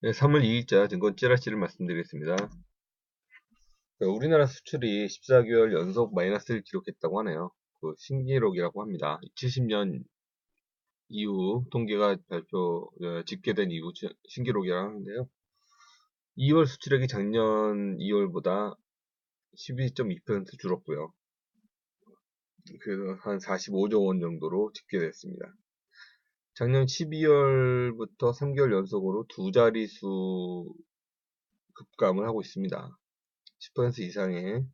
네, 3월 2일자 증권 찌라시를 말씀드리겠습니다. 우리나라 수출이 14개월 연속 마이너스를 기록했다고 하네요. 그 신기록이라고 합니다. 70년 이후 통계가 집계된 이후 신기록이라고 하는데요. 2월 수출액이 작년 2월보다 12.2% 줄었고요. 그래서 한 45조 원 정도로 집계됐습니다. 작년 12월부터 3개월 연속으로 두 자릿수 급감을 하고 있습니다. 10% 이상의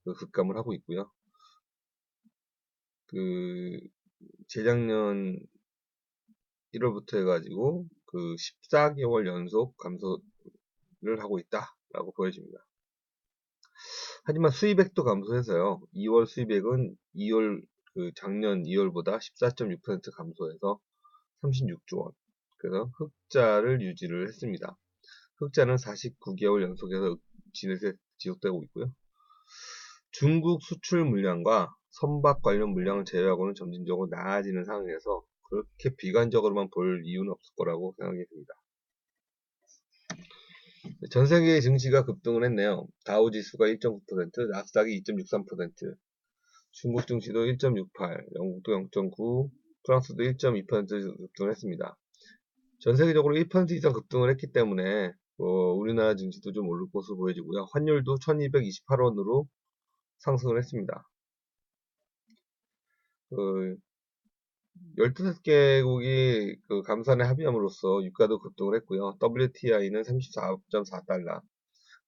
급감을 하고 있고요. 그 재작년 1월부터 해가지고 그 14개월 연속 감소를 하고 있다라고 보여집니다. 하지만 수입액도 감소해서요. 2월 수입액은 2월 작년 2월보다 14.6% 감소해서 36조 원. 그래서 흑자를 유지를 했습니다. 흑자는 49개월 연속해서 지속되고 있고요. 중국 수출 물량과 선박 관련 물량을 제외하고는 점진적으로 나아지는 상황에서 그렇게 비관적으로만 볼 이유는 없을 거라고 생각이 듭니다. 전 세계 증시가 급등을 했네요. 다우 지수가 1.9%, 나스닥이 2.63%, 중국 증시도 1.68, 영국도 0.9, 프랑스도 1.2% 급등을 했습니다. 전 세계적으로 1% 이상 급등을 했기 때문에 우리나라 증시도 좀 오를 것으로 보여지고요. 환율도 1228원으로 상승을 했습니다. 15개국이 감산에 합의함으로써 유가도 급등을 했고요. WTI는 34.4달러,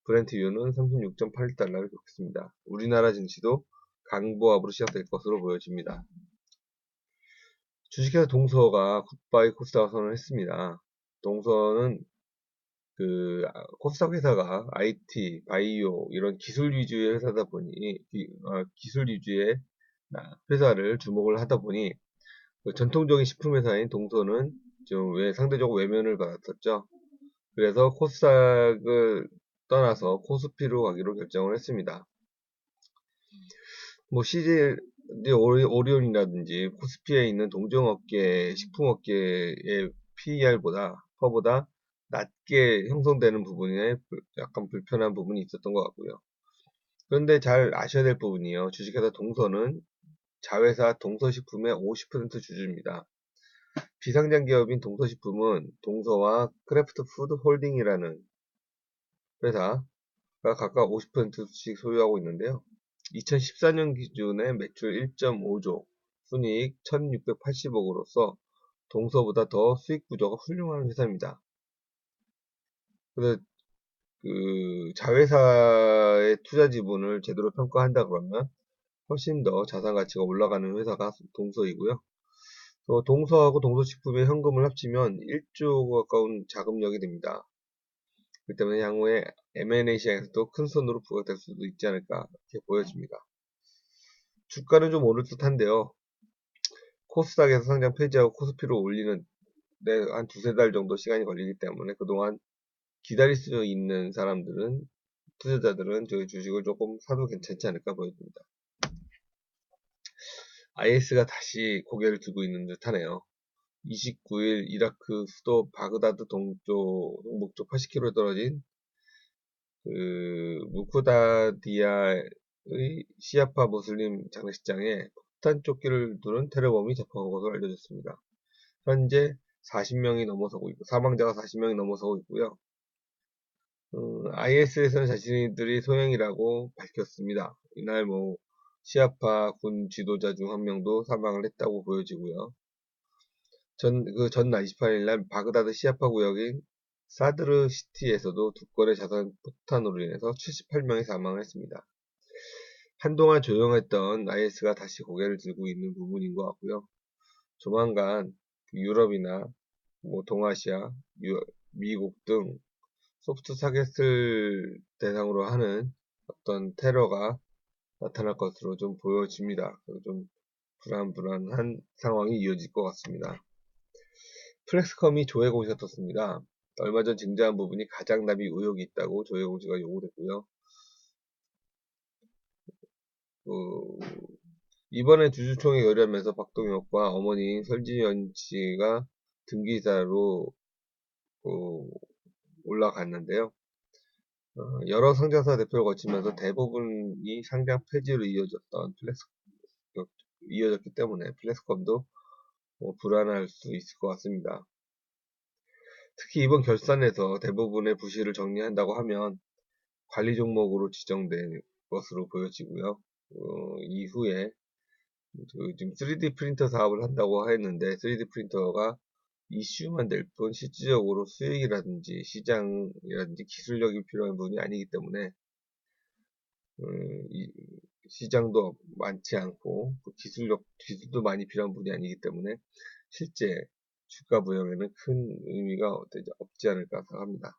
브렌트유는 36.8달러를 기록했습니다. 우리나라 증시도 강보합으로 시작될 것으로 보여집니다. 주식회사 동서가 굿바이 코스닥 선언을 했습니다. 동서는 코스닥 회사가 IT, 바이오 이런 기술 위주의 회사다 보니 기술 위주의 회사를 주목을 하다 보니 전통적인 식품 회사인 동서는 좀 상대적으로 외면을 받았었죠. 그래서 코스닥을 떠나서 코스피로 가기로 결정을 했습니다. 뭐 CJ 오리온이라든지 코스피에 있는 동종업계, 식품업계의 PER보다 낮게 형성되는 부분에 약간 불편한 부분이 있었던 것 같고요. 그런데 잘 아셔야 될 부분이요. 주식회사 동서는 자회사 동서식품의 50% 주주입니다. 비상장 기업인 동서식품은 동서와 크래프트 푸드 홀딩이라는 회사가 각각 50%씩 소유하고 있는데요. 2014년 기준의 매출 1.5조, 순이익 1680억으로서 동서보다 더 수익 구조가 훌륭한 회사입니다. 그래서 자회사의 투자 지분을 제대로 평가한다 그러면 훨씬 더 자산 가치가 올라가는 회사가 동서이고요. 또 동서하고 동서식품의 현금을 합치면 1조 가까운 자금력이 됩니다. 그렇기 때문에 향후에 M&A 시장에서도 큰 손으로 부각될 수도 있지 않을까 이렇게 보여집니다. 주가는 좀 오를 듯한데요. 코스닥에서 상장 폐지하고 코스피로 올리는 한 두세 달 정도 시간이 걸리기 때문에 그동안 기다릴 수 있는 투자자들은 저희 주식을 조금 사도 괜찮지 않을까 보여집니다. IS가 다시 고개를 들고 있는 듯 하네요. 29일 이라크 수도 바그다드 동북쪽 80km 떨어진 무쿠다디아의 시아파 무슬림 장례식장에 폭탄 조끼를 두른 테러범이 잡혀간 것으로 알려졌습니다. 현재 40명이 넘어서고 있고 사망자가 40명이 넘어서고 있고요. IS에서는 자신들이 소행이라고 밝혔습니다. 이날 시아파 군 지도자 중 한 명도 사망을 했다고 보여지고요. 전날 28일날 바그다드 시아파 구역인 사드르 시티에서도 두 건의 자산 폭탄으로 인해서 78명이 사망을 했습니다. 한동안 조용했던 IS가 다시 고개를 들고 있는 부분인 것 같고요. 조만간 유럽이나 동아시아, 미국 등 소프트 타겟을 대상으로 하는 어떤 테러가 나타날 것으로 좀 보여집니다. 좀 불안한 상황이 이어질 것 같습니다. 플렉스컴이 조회 공시가 떴습니다. 얼마 전 증자한 부분이 가장납이 의혹이 있다고 조회 공시가 요구됐고요. 이번에 주주총회 열리면서 박동혁과 어머니인 설지현 씨가 등기사로 올라갔는데요. 여러 상장사 대표를 거치면서 대부분이 상장 폐지로 이어졌기 때문에 플렉스컴도 불안할 수 있을 것 같습니다. 특히 이번 결산에서 대부분의 부실을 정리한다고 하면 관리 종목으로 지정될 것으로 보여지고요. 이후에 지금 3D 프린터 사업을 한다고 했는데 3D 프린터가 이슈만 될 뿐 실질적으로 수익이라든지 시장이라든지 기술력이 필요한 분이 아니기 때문에 시장도 많지 않고 기술도 많이 필요한 분이 아니기 때문에 실제 주가 부양에는 큰 의미가 없지 않을까 생각합니다.